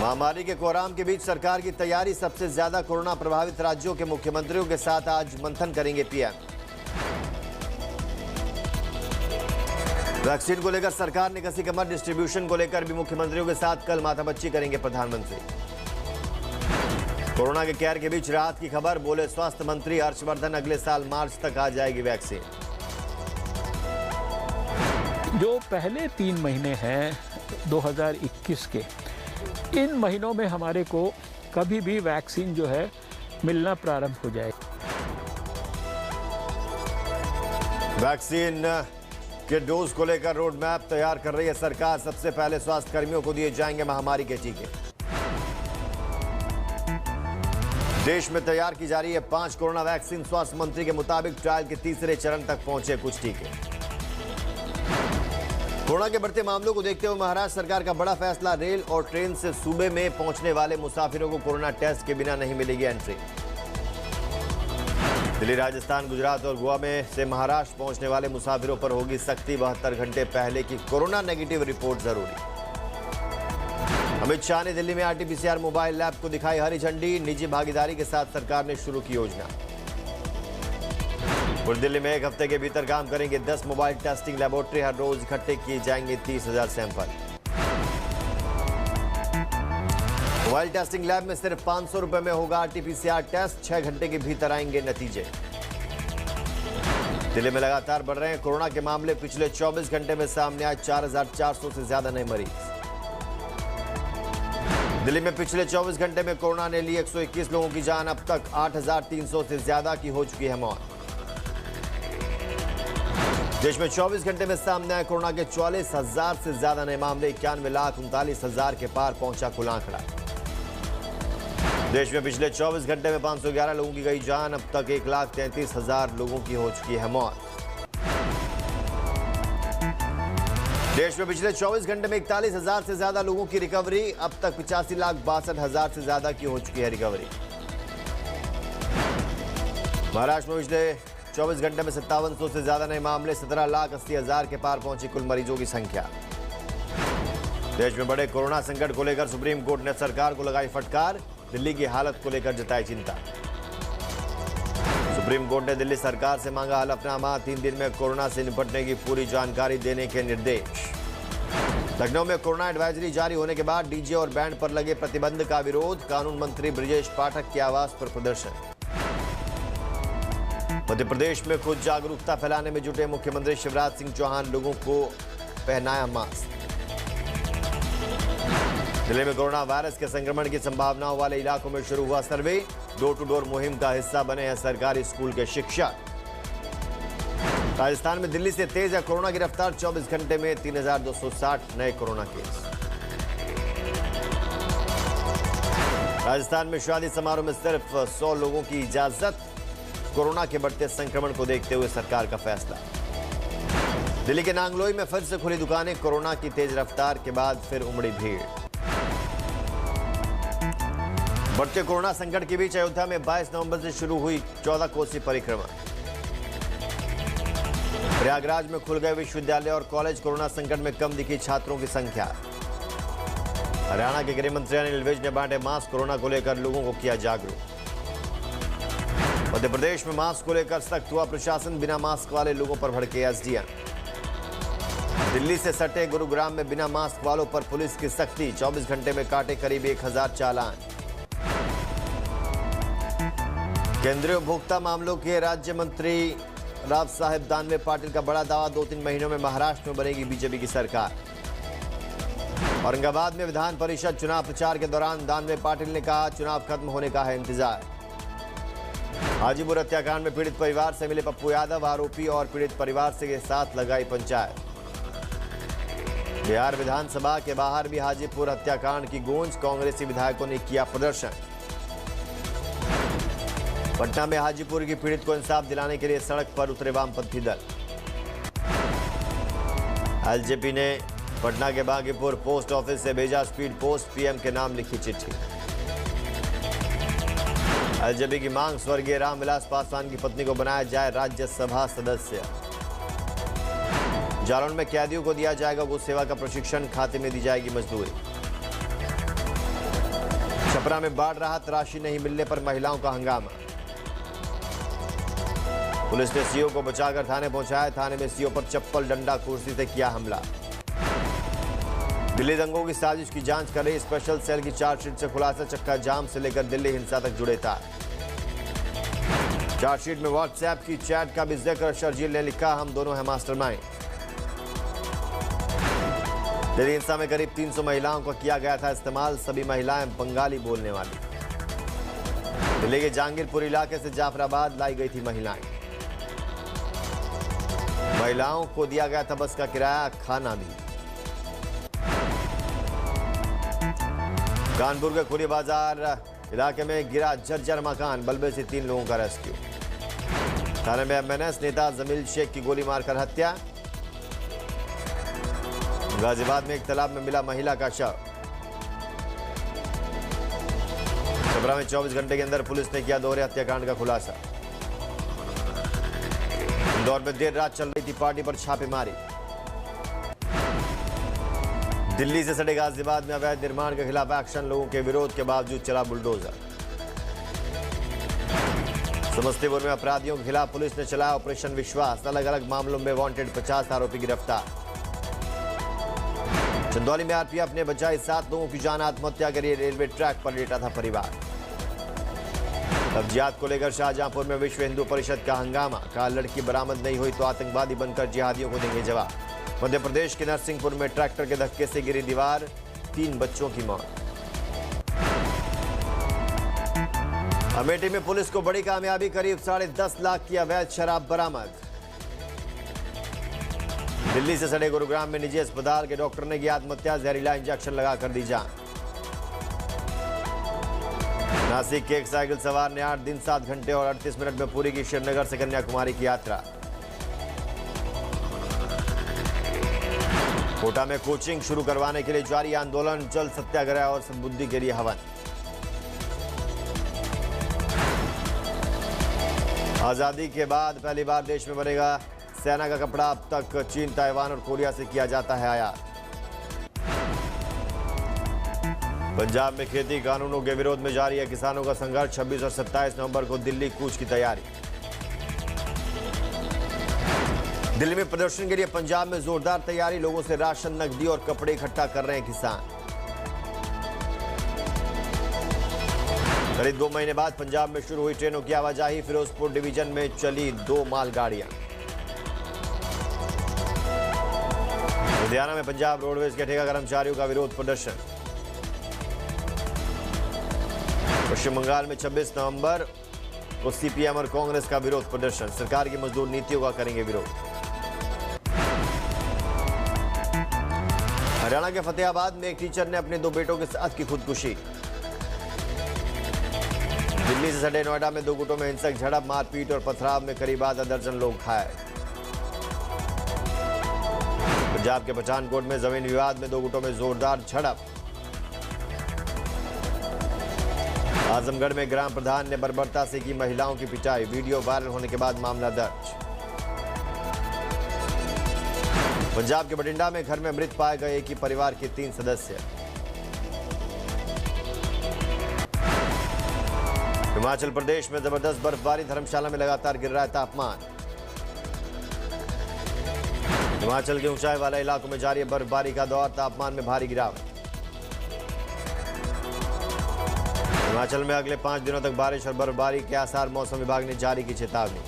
महामारी के कोहराम के बीच सरकार की तैयारी। सबसे ज्यादा कोरोना प्रभावित राज्यों के मुख्यमंत्रियों के साथ आज मंथन करेंगे पीएम। वैक्सीन को लेकर सरकार ने कसी कमर। डिस्ट्रीब्यूशन को लेकर भी मुख्यमंत्रियों के साथ कल माथापच्ची करेंगे प्रधानमंत्री। कोरोना के कहर के बीच राहत की खबर। बोले स्वास्थ्य मंत्री हर्षवर्धन, अगले साल मार्च तक आ जाएगी वैक्सीन। जो पहले 3 महीने हैं 2021 के, इन महीनों में हमारे को कभी भी वैक्सीन जो है मिलना प्रारंभ हो जाए। वैक्सीन के डोज को लेकर रोड मैप तैयार कर रही है सरकार। सबसे पहले स्वास्थ्य कर्मियों को दिए जाएंगे महामारी के टीके। देश में तैयार की जा रही है 5 कोरोना वैक्सीन। स्वास्थ्य मंत्री के मुताबिक ट्रायल के तीसरे चरण तक पहुंचे कुछ टीके। कोरोना के बढ़ते मामलों को देखते हुए महाराष्ट्र सरकार का बड़ा फैसला। रेल और ट्रेन से सूबे में पहुंचने वाले मुसाफिरों को कोरोना टेस्ट के बिना नहीं मिलेगी एंट्री। दिल्ली, राजस्थान, गुजरात और गोवा में से महाराष्ट्र पहुंचने वाले मुसाफिरों पर होगी सख्ती। 72 घंटे पहले की कोरोना नेगेटिव रिपोर्ट जरूरी। अमित शाह ने दिल्ली में आरटीपीसीआर मोबाइल लैब को दिखाई हरी झंडी। निजी भागीदारी के साथ सरकार ने शुरू की योजना। पूरी दिल्ली में 1 हफ्ते के भीतर काम करेंगे 10 मोबाइल टेस्टिंग लेबोरेटरी। हर रोज इकट्ठे किए जाएंगे 30,000 सैंपल। मोबाइल टेस्टिंग लैब में सिर्फ 500 रुपए में होगा आरटीपीसीआर टेस्ट। 6 घंटे के भीतर आएंगे नतीजे। दिल्ली में लगातार बढ़ रहे हैं कोरोना के मामले। पिछले 24 घंटे में सामने आए 4,400 से ज्यादा नए मरीज। दिल्ली में पिछले 24 घंटे में कोरोना ने ली 121 लोगों की जान। अब तक 8,300 से ज्यादा की हो चुकी है मौत। देश में 24 घंटे में सामने आए कोरोना के 44,000 से ज्यादा नए मामले। 91,39,000 के पार पहुंचा कुल आंकड़ा। देश में पिछले 24 घंटे में 511 लोगों की गई जान। अब तक 1,33,000 लोगों की हो चुकी है मौत। देश में पिछले 24 घंटे में 41,000 से ज्यादा लोगों की रिकवरी। अब तक 85,62,000 से ज्यादा की हो चुकी है रिकवरी। महाराष्ट्र में पिछले 24 घंटे में 5700 से ज्यादा नए मामले। 17,80,000 के पार पहुंची कुल मरीजों की संख्या। देश में बड़े कोरोना संकट को लेकर सुप्रीम कोर्ट ने सरकार को लगाई फटकार। दिल्ली की हालत को लेकर जताई चिंता। सुप्रीम कोर्ट ने दिल्ली सरकार से मांगा हलफनामा। 3 दिन में कोरोना से निपटने की पूरी जानकारी देने के निर्देश। लखनऊ में कोरोना एडवाइजरी जारी होने के बाद डीजे और बैंड पर लगे प्रतिबंध का विरोध। कानून मंत्री ब्रजेश पाठक के आवास पर प्रदर्शन। मध्य प्रदेश में खुद जागरूकता फैलाने में जुटे मुख्यमंत्री शिवराज सिंह चौहान। लोगों को पहनाया मास्क। जिले में कोरोना वायरस के संक्रमण की संभावनाओं वाले इलाकों में शुरू हुआ सर्वे। डोर टू डोर मुहिम का हिस्सा बने हैं सरकारी स्कूल के शिक्षक। राजस्थान में दिल्ली से तेज है कोरोना की रफ्तार। 24 घंटे में 3,260 नए कोरोना केस। राजस्थान में शादी समारोह में सिर्फ 100 लोगों की इजाजत। कोरोना के बढ़ते संक्रमण को देखते हुए सरकार का फैसला। दिल्ली के नांगलोई में फिर से खुली दुकानें। कोरोना की तेज रफ्तार के बाद फिर उमड़ी भीड़। बढ़ते कोरोना संकट के बीच अयोध्या में 22 नवंबर से शुरू हुई 14 कोसी परिक्रमा। प्रयागराज में खुल गए विश्वविद्यालय और कॉलेज। कोरोना संकट में कम दिखी छात्रों की संख्या। हरियाणा के गृह मंत्री अनिल विज ने बांटे मास्क। कोरोना को लेकर लोगों को किया जागरूक। मध्य प्रदेश में मास्क को लेकर सख्त हुआ प्रशासन। बिना मास्क वाले लोगों पर भड़के एसडीएम। दिल्ली से सटे गुरुग्राम में बिना मास्क वालों पर पुलिस की सख्ती। 24 घंटे में काटे करीब 1,000 चालान। केंद्रीय उपभोक्ता मामलों के राज्य मंत्री राव साहेब दानवे पाटिल का बड़ा दावा। 2-3 महीनों में महाराष्ट्र में बनेगी बीजेपी की सरकार। औरंगाबाद में विधान परिषद चुनाव प्रचार के दौरान दानवे पाटिल ने कहा, चुनाव खत्म होने का है इंतजार। हाजीपुर हत्याकांड में पीड़ित परिवार से मिले पप्पू यादव। आरोपी और पीड़ित परिवार से साथ लगाई पंचायत। बिहार विधानसभा के बाहर भी हाजीपुर हत्याकांड की गूंज। कांग्रेसी विधायकों ने किया प्रदर्शन। पटना में हाजीपुर की पीड़ित को इंसाफ दिलाने के लिए सड़क पर उतरे वामपंथी दल। एलजेपी ने पटना के बागीपुर पोस्ट ऑफिस से भेजा स्पीड पोस्ट। पीएम के नाम लिखी चिट्ठी। एलजेपी की मांग, स्वर्गीय रामविलास पासवान की पत्नी को बनाया जाए राज्यसभा सदस्य। जालौन में कैदियों को दिया जाएगा गौ सेवा का प्रशिक्षण। खाते में दी जाएगी मजदूरी। छपरा में बाढ़ राहत राशि नहीं मिलने पर महिलाओं का हंगामा। पुलिस ने सीओ को बचाकर थाने पहुंचाया। थाने में सीओ पर चप्पल डंडा कुर्सी से किया हमला। दिल्ली दंगों की साजिश की जांच कर रही स्पेशल सेल की चार्जशीट से खुलासा। चक्का जाम से लेकर दिल्ली हिंसा तक जुड़े तार। चार्जशीट में व्हाट्सएप की चैट का भी जिक्र। शर्जील ने लिखा, हम दोनों हैं मास्टरमाइंड। दिल्ली हिंसा में करीब 300 महिलाओं को किया गया था इस्तेमाल। सभी महिलाएं बंगाली बोलने वाली। दिल्ली के जहांगीरपुर इलाके से जाफराबाद लाई गई थी महिलाएं। महिलाओं को दिया गया था बस का किराया, खाना भी। कानपुर के खुली बाजार इलाके में गिरा जर्जर मकान। मलबे से 3 लोगों का रेस्क्यू। थाने में एमएनएस नेता जमील शेख की गोली मारकर हत्या। गाजियाबाद में एक तालाब में मिला महिला का शव। छपरा में 24 घंटे के अंदर पुलिस ने किया दोहरे हत्याकांड का खुलासा। इंदौर में देर रात चल रही थी पार्टी पर छापेमारी। दिल्ली से सटे गाजियाबाद में अवैध निर्माण के खिलाफ एक्शन। लोगों के विरोध के बावजूद चला बुलडोजर। समस्तीपुर में अपराधियों के खिलाफ पुलिस ने चलाया ऑपरेशन विश्वास। अलग अलग मामलों में वांटेड 50 आरोपी गिरफ्तार। चंदौली में आरपीएफ ने बचाई 7 लोगों की जान। आत्महत्या के लिए रेलवे ट्रैक पर लेटा था परिवार। कब्जियात को लेकर शाहजहांपुर में विश्व हिंदू परिषद का हंगामा। कहा, लड़की बरामद नहीं हुई तो आतंकवादी बनकर जिहादियों को देंगे जवाब। मध्य प्रदेश के नरसिंहपुर में ट्रैक्टर के धक्के से गिरी दीवार। 3 बच्चों की मौत। अमेठी में पुलिस को बड़ी कामयाबी। करीब 10.5 लाख की अवैध शराब बरामद। दिल्ली से सड़े गुरुग्राम में निजी अस्पताल के डॉक्टर ने की आत्महत्या। जहरीला इंजेक्शन लगाकर दी जान। नासिक के एक साइकिल सवार ने 8 दिन 7 घंटे और 38 मिनट में पूरी की श्रीनगर से कन्याकुमारी की यात्रा। कोटा में कोचिंग शुरू करवाने के लिए जारी आंदोलन। जल सत्याग्रह और सद्बुद्धि के लिए हवन। आजादी के बाद पहली बार देश में बनेगा सेना का कपड़ा। अब तक चीन, ताइवान और कोरिया से किया जाता है आयात। पंजाब में खेती कानूनों के विरोध में जारी है किसानों का संघर्ष। 26 और 27 नवंबर को दिल्ली कूच की तैयारी। दिल्ली में प्रदर्शन के लिए पंजाब में जोरदार तैयारी। लोगों से राशन, नकदी और कपड़े इकट्ठा कर रहे हैं किसान। करीब 2 महीने बाद पंजाब में शुरू हुई ट्रेनों की आवाजाही। फिरोजपुर डिवीजन में चली 2 मालगाड़ियां। लुधियाना में पंजाब रोडवेज के ठेका कर्मचारियों का विरोध प्रदर्शन। पश्चिम बंगाल में 26 नवंबर को सीपीएम और कांग्रेस का विरोध प्रदर्शन। सरकार की मजदूर नीतियों का करेंगे विरोध। हरियाणा के फतेहाबाद में एक टीचर ने अपने 2 बेटों के साथ की खुदकुशी। दिल्ली से सटे नोएडा में 2 गुटों में हिंसक झड़प। मारपीट और पथराव में करीब आधा दर्जन लोग घायल। पंजाब के पठानकोट में जमीन विवाद में 2 गुटों में जोरदार झड़प। आजमगढ़ में ग्राम प्रधान ने बर्बरता से की महिलाओं की पिटाई। वीडियो वायरल होने के बाद मामला दर्ज। पंजाब के बठिंडा में घर में मृत पाए गए एक ही परिवार के 3 सदस्य। हिमाचल प्रदेश में जबरदस्त बर्फबारी। धर्मशाला में लगातार गिर रहा है तापमान। हिमाचल के ऊंचाई वाले इलाकों में जारी है बर्फबारी का दौर। तापमान में भारी गिरावट। हिमाचल में अगले 5 दिनों तक बारिश और बर्फबारी के आसार। मौसम विभाग ने जारी की चेतावनी।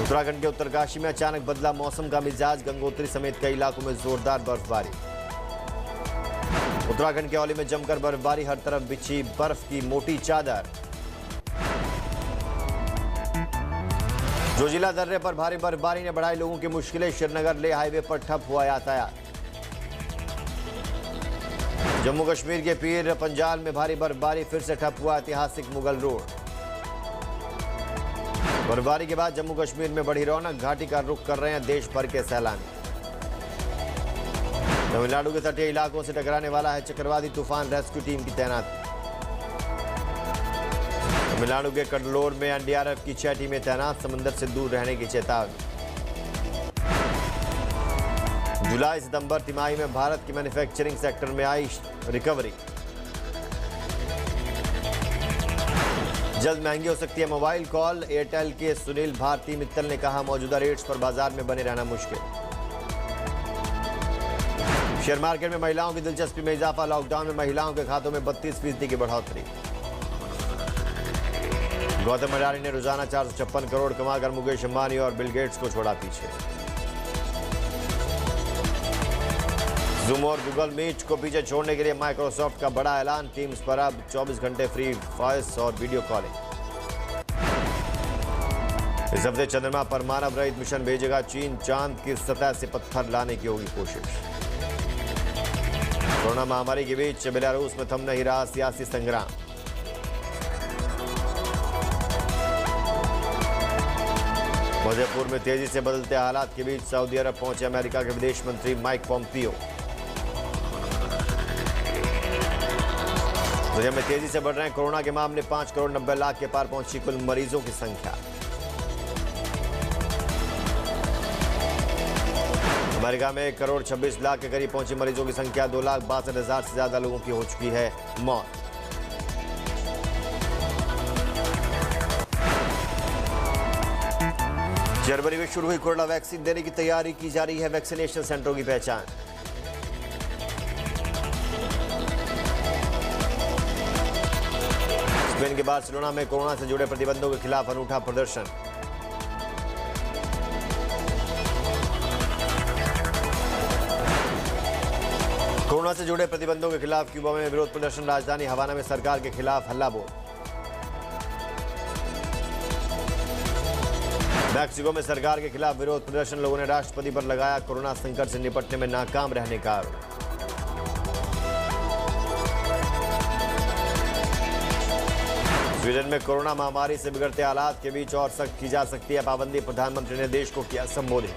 उत्तराखंड के उत्तरकाशी में अचानक बदला मौसम का मिजाज। गंगोत्री समेत कई इलाकों में जोरदार बर्फबारी। उत्तराखंड के औली में जमकर बर्फबारी। हर तरफ बिछी बर्फ की मोटी चादर। जोजिला दर्रे पर भारी बर्फबारी ने बढ़ाई लोगों की मुश्किलें। श्रीनगर ले हाईवे पर ठप हुआ यातायात। जम्मू कश्मीर के पीर पंजाल में भारी बर्फबारी। फिर से ठप हुआ ऐतिहासिक मुगल रोड। बर्फबारी के बाद जम्मू कश्मीर में बढ़ी रौनक। घाटी का रुख कर रहे हैं देश भर के सैलानी। तमिलनाडु के तटीय इलाकों से टकराने वाला है चक्रवाती तूफान। रेस्क्यू टीम की तैनाती। तमिलनाडु के कडलोर में एनडीआरएफ की 6 टीमें तैनात। समुद्र से दूर रहने की चेतावनी। जुलाई सितंबर तिमाही में भारत की मैन्युफैक्चरिंग सेक्टर में आई रिकवरी। जल्द महंगी हो सकती है मोबाइल कॉल। एयरटेल के सुनील भारती मित्तल ने कहा, मौजूदा रेट्स पर बाजार में बने रहना मुश्किल। शेयर मार्केट में महिलाओं की दिलचस्पी में इजाफा। लॉकडाउन में महिलाओं के खातों में 32% की बढ़ोतरी। गौतम अडानी ने रोजाना 456 करोड़ कमाकर मुकेश अंबानी और बिल गेट्स को छोड़ा पीछे। जूम और गूगल मीट को पीछे छोड़ने के लिए माइक्रोसॉफ्ट का बड़ा ऐलान। टीम्स पर अब 24 घंटे फ्री वॉइस और वीडियो कॉलिंग। इस हफ्ते चंद्रमा पर मानव रहित मिशन भेजेगा चीन। चांद की सतह से पत्थर लाने की होगी कोशिश। कोरोना महामारी के बीच बेलारूस में थम नहीं रहा सियासी संग्राम। मधेपुर में तेजी से बदलते हालात के बीच सऊदी अरब पहुंचे अमेरिका के विदेश मंत्री माइक पोम्पियो। दुनिया में तेजी से बढ़ रहे हैं कोरोना के मामले। 5 करोड़ 90 लाख के पार पहुंची कुल मरीजों की संख्या। अमेरिका में 1 करोड़ 26 लाख के करीब पहुंची मरीजों की संख्या। 2,62,000 से ज्यादा लोगों की हो चुकी है मौत। जनवरी में शुरू हुई कोरोना वैक्सीन देने की तैयारी की जा रही है। वैक्सीनेशन सेंटरों की पहचान। स्पेन के बार्सिलोना में कोरोना से जुड़े प्रतिबंधों के खिलाफ अनूठा प्रदर्शन। कोरोना से जुड़े प्रतिबंधों के खिलाफ क्यूबा में विरोध प्रदर्शन। राजधानी हवाना में सरकार के खिलाफ हल्ला बोल। मैक्सिको में सरकार के खिलाफ विरोध प्रदर्शन। लोगों ने राष्ट्रपति पर लगाया कोरोना संकट से निपटने में नाकाम रहने का आरोप। स्वीडन में कोरोना महामारी से बिगड़ते हालात के बीच और सख्त की जा सकती है पाबंदी। प्रधानमंत्री ने देश को किया संबोधित।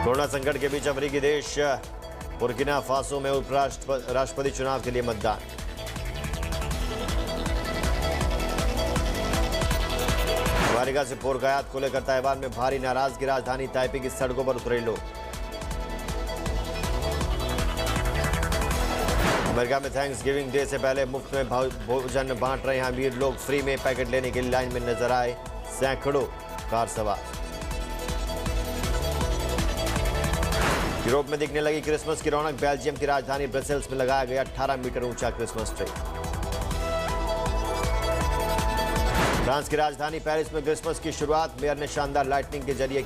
कोरोना संकट के बीच अफ्रीकी देश बुर्किना फासो में राष्ट्रपति चुनाव के लिए मतदान। अमेरिका से पोर्क आयात को लेकर ताइवान में भारी नाराजगी। राजधानी ताइपी की सड़कों पर उतरे लोग। अमेरिका में थैंक्सगिविंग डे से पहले मुफ्त में भोजन बांट रहे हैं अमीर लोग। फ्री में पैकेट लेने के लिए लाइन में नजर आए सैकड़ों कार सवार। यूरोप में दिखने लगी क्रिसमस की रौनक। बेल्जियम की राजधानी ब्रसेल्स में लगाया गया 18 मीटर ऊंचा क्रिसमस ट्री। फ्रांस की राजधानी पेरिस में क्रिसमस की शुरुआत। मेयर ने शानदार लाइटनिंग के जरिए